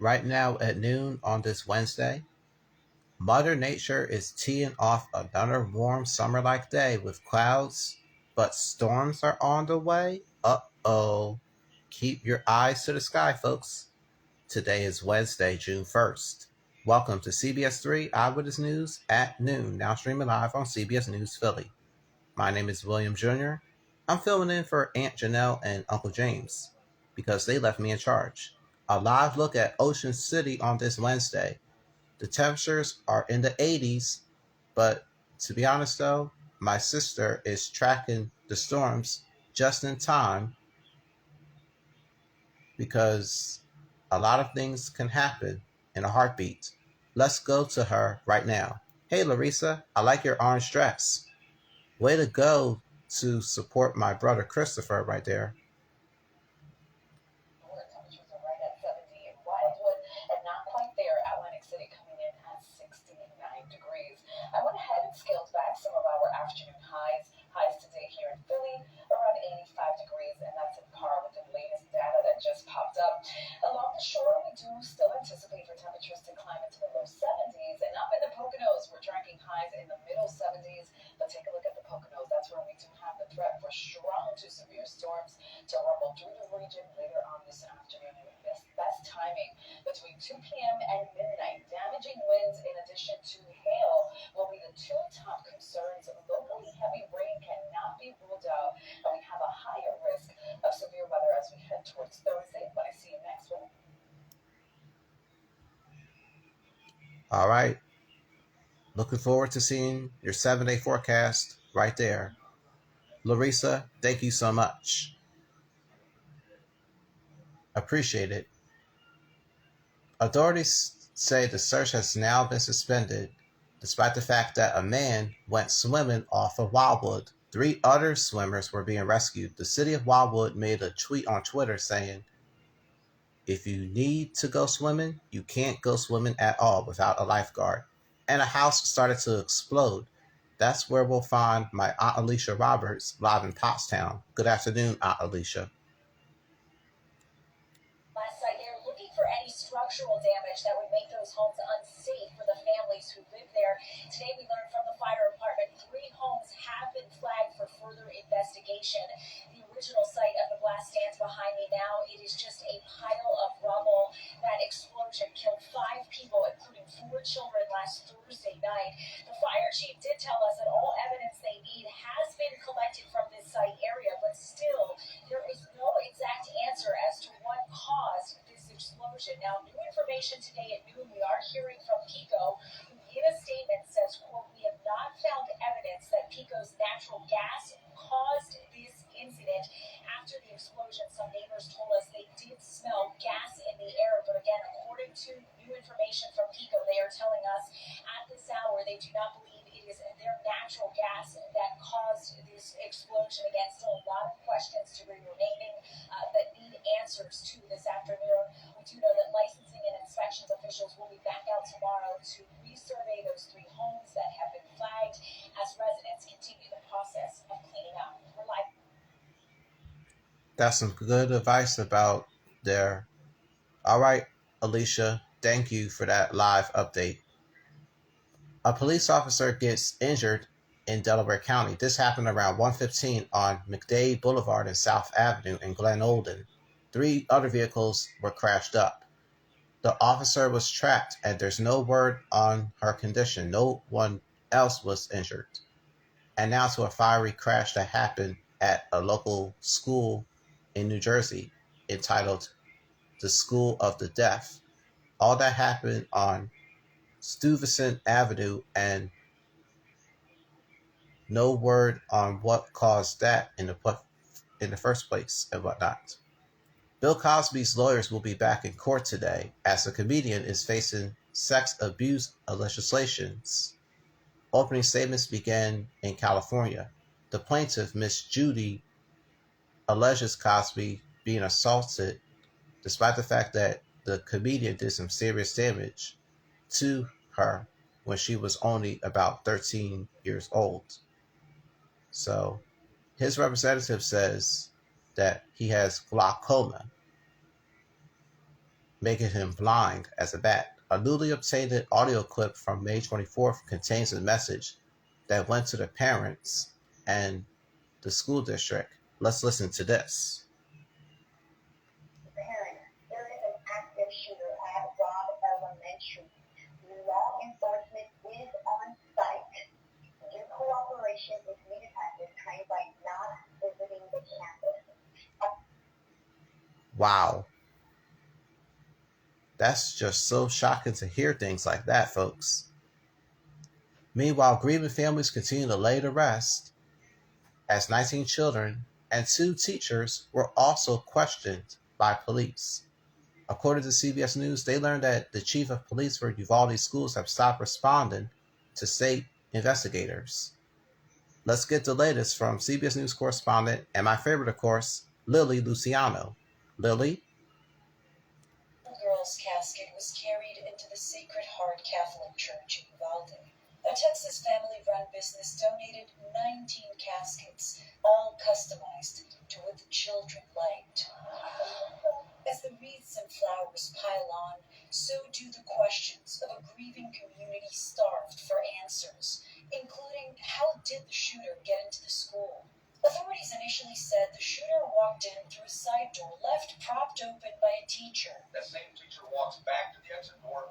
Right now at noon on this Wednesday, Mother Nature is teeing off another warm summer-like day with clouds, but storms are on the way. Uh-oh. Keep your eyes to the sky, folks. Today is Wednesday, June 1st. Welcome to CBS 3 Eyewitness News at noon, now streaming live on CBS News Philly. My name is William Jr. I'm filling in for Aunt Janelle and Uncle James because they left me in charge. A live look at Ocean City on this Wednesday. The temperatures are in the 80s, but to be honest though, my sister is tracking the storms just in time because a lot of things can happen in a heartbeat. Let's go to her right now. Hey Larissa, I like your orange dress. Way to go to support my brother Christopher right there. Temperatures are right at 70 in Wildwood and not quite there. Atlantic City coming in at 69 degrees. I went ahead and scaled back some of our afternoon highs. Highs today here in Philly around 85 degrees, and that's in par with the latest data that just popped up. Along the shore, we do still anticipate for temperatures to climb into the low 70s, and up in the Poconos, we're tracking highs in the middle 70s. But take a look at the Poconos. That's where we do have the threat for strong to severe storms to rumble through the region later on this afternoon. And best timing between 2 p.m. and midnight. Damaging winds in addition to hail will be the two top concerns. Locally heavy rain cannot be ruled out, and we have a higher risk of severe weather as we head towards Thursday. But I see you next week. All right. Looking forward to seeing your 7-day forecast right there. Larissa, thank you so much. Appreciate it. Authorities say the search has now been suspended despite the fact that a man went swimming off of Wildwood. 3 other swimmers were being rescued. The city of Wildwood made a tweet on Twitter saying, if you need to go swimming, you can't go swimming at all without a lifeguard. And a house started to explode. That's where we'll find my Aunt Alicia Roberts live in Pottstown. Good afternoon, Aunt Alicia. Last site here, looking for any structural damage that would make those homes unsafe for the families who live there. Today we learned from the fire department 3 homes have been flagged for further investigation. The original site of the blast stands behind me now. It is just a pile of rubble. That explosion killed 5 people, including 4 children last Thursday night. The fire chief did tell us that all evidence they need has been collected from this site area, but still there is no exact answer as to what caused this explosion. Now, new information today at noon, we are hearing from PECO, who in a statement says, quote, we have not found evidence that PECO's natural gas caused this incident. After the explosion, some neighbors told us they did smell gas in the air, but again, according to new information from PECO, they are telling us at this hour they do not believe it is their natural gas that caused this explosion. Again, still a lot of questions to be remaining that need answers to this afternoon. We do know that licensing and inspections officials will be back out tomorrow to resurvey those 3 homes that have been flagged as residents continue the process of cleaning up. We're live. That's some good advice about there. All right, Alicia, thank you for that live update. A police officer gets injured in Delaware County. This happened around 1:15 on McDade Boulevard and South Avenue in Glen Olden. 3 other vehicles were crashed up. The officer was tracked, and there's no word on her condition. No one else was injured. And now to a fiery crash that happened at a local school in New Jersey entitled The School of the Deaf. All that happened on Stuyvesant Avenue, and no word on what caused that in the first place and whatnot. Bill Cosby's lawyers will be back in court today as the comedian is facing sex abuse legislations. Opening statements began in California. The plaintiff, Miss Judy, alleges Cosby being assaulted despite the fact that the comedian did some serious damage to her when she was only about 13 years old. So his representative says that he has glaucoma. making him blind as a bat. A newly obtained audio clip from May 24th contains a message that went to the parents and the school district. Let's listen to this. Parents, there is an active shooter at Robb Elementary. Law enforcement is on site. Your cooperation is needed at this time by not visiting the campus. Wow. That's just so shocking to hear things like that, folks. Meanwhile, grieving families continue to lay to rest as 19 children and 2 teachers were also questioned by police. According to CBS News, they learned that the chief of police for Uvalde schools have stopped responding to state investigators. Let's get the latest from CBS News correspondent and my favorite, of course, Lily Luciano. Lily? The girl's casket was carried into the Sacred Heart Catholic Church in Uvalde. A Texas family-run business donated 19 caskets, all customized to what the children liked. As the wreaths and flowers pile on, so do the questions of a grieving community starved for answers, including how did the shooter get into the school? Authorities initially said the shooter walked in through a side door left propped open by a teacher. That same teacher walks back to the exit door,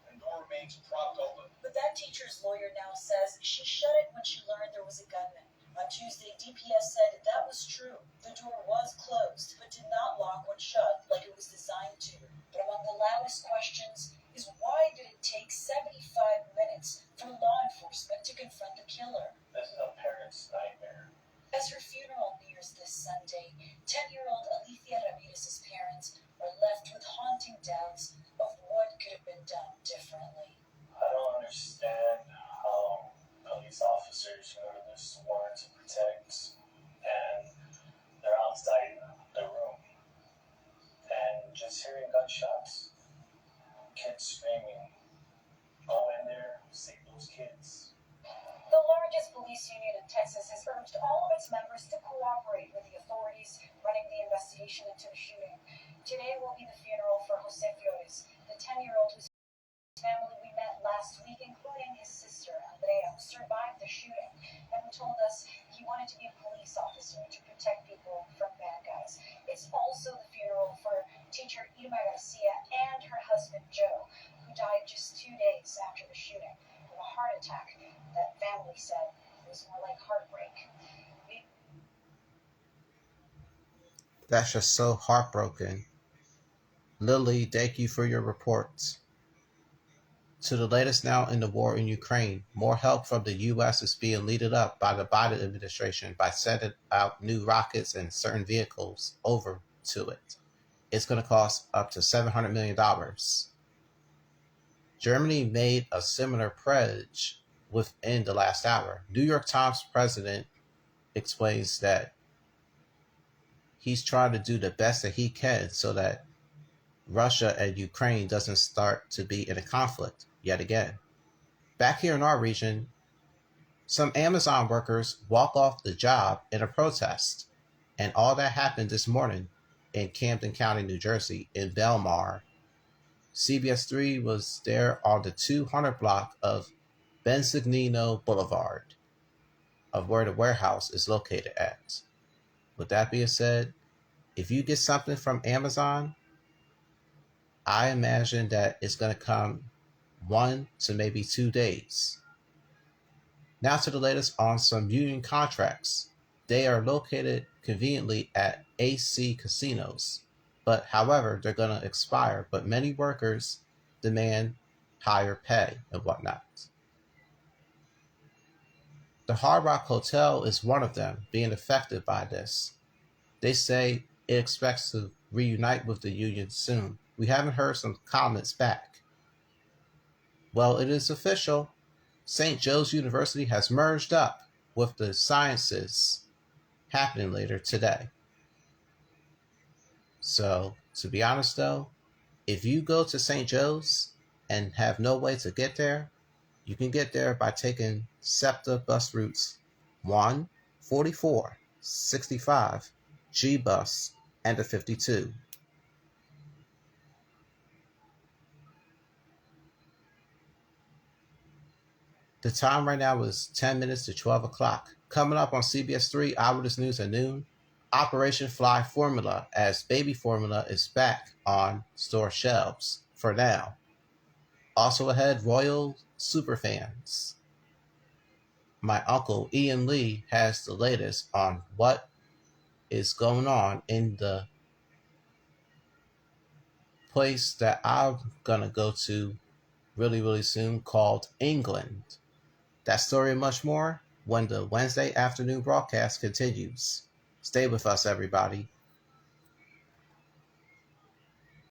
and the door remains propped open. But that teacher's lawyer now says she shut it when she learned there was a gunman. On Tuesday, DPS said that was true. The door was closed, but did not lock when shut like it was designed to. But among the loudest questions is why did it take 75 minutes for law enforcement to confront the killer? This is a parent's nightmare. As her funeral nears this Sunday, 10-year-old Alethea Ramirez's parents are left with haunting doubts of what could have been done differently. I don't understand how police officers go to this war to protect, and they're outside the room, and just hearing gunshots, kids screaming, go in there, save those kids. The largest police union in Texas has urged all of its members to cooperate with the authorities running the investigation into the shooting. Today will be the funeral for Jose Flores, the 10-year-old whose family we met last week, including his sister, Andrea, who survived the shooting, and who told us he wanted to be a police officer to protect people from bad guys. It's also the funeral for teacher Irma Garcia and her husband, Joe, who died just 2 days after the shooting of a heart attack that family said was more like heartbreak. That's just so heartbroken. Lily, thank you for your reports. To the latest now in the war in Ukraine, more help from the U.S. is being leaded up by the Biden administration by sending out new rockets and certain vehicles over to it. It's going to cost up to $700 million. Germany made a similar pledge within the last hour. New York Times president explains that he's trying to do the best that he can so that Russia and Ukraine doesn't start to be in a conflict yet again. Back here in our region, some Amazon workers walk off the job in a protest. And all that happened this morning in Camden County, New Jersey, in Belmar. CBS 3 was there on the 200 block of Bensignino Boulevard, of where the warehouse is located at. With that being said, if you get something from Amazon, I imagine that it's going to come 1 to maybe 2 days. Now to the latest on some union contracts. They are located conveniently at AC casinos, but however, they're going to expire. But many workers demand higher pay and whatnot. The Hard Rock Hotel is one of them being affected by this. They say it expects to reunite with the union soon. We haven't heard some comments back. Well, it is official. St. Joe's University has merged up with the Sciences, happening later today. So, to be honest though, if you go to St. Joe's and have no way to get there, you can get there by taking SEPTA bus routes 1, 44, 65, G bus, and the 52. The time right now is 10 minutes to 12 o'clock. Coming up on CBS 3 Eyewitness News at noon, Operation Fly Formula, as baby formula is back on store shelves for now. Also ahead, Royal Superfans. My uncle Ian Lee has the latest on what is going on in the place that I'm gonna go to really soon called England. That story and much more when the Wednesday afternoon broadcast continues. Stay with us, everybody.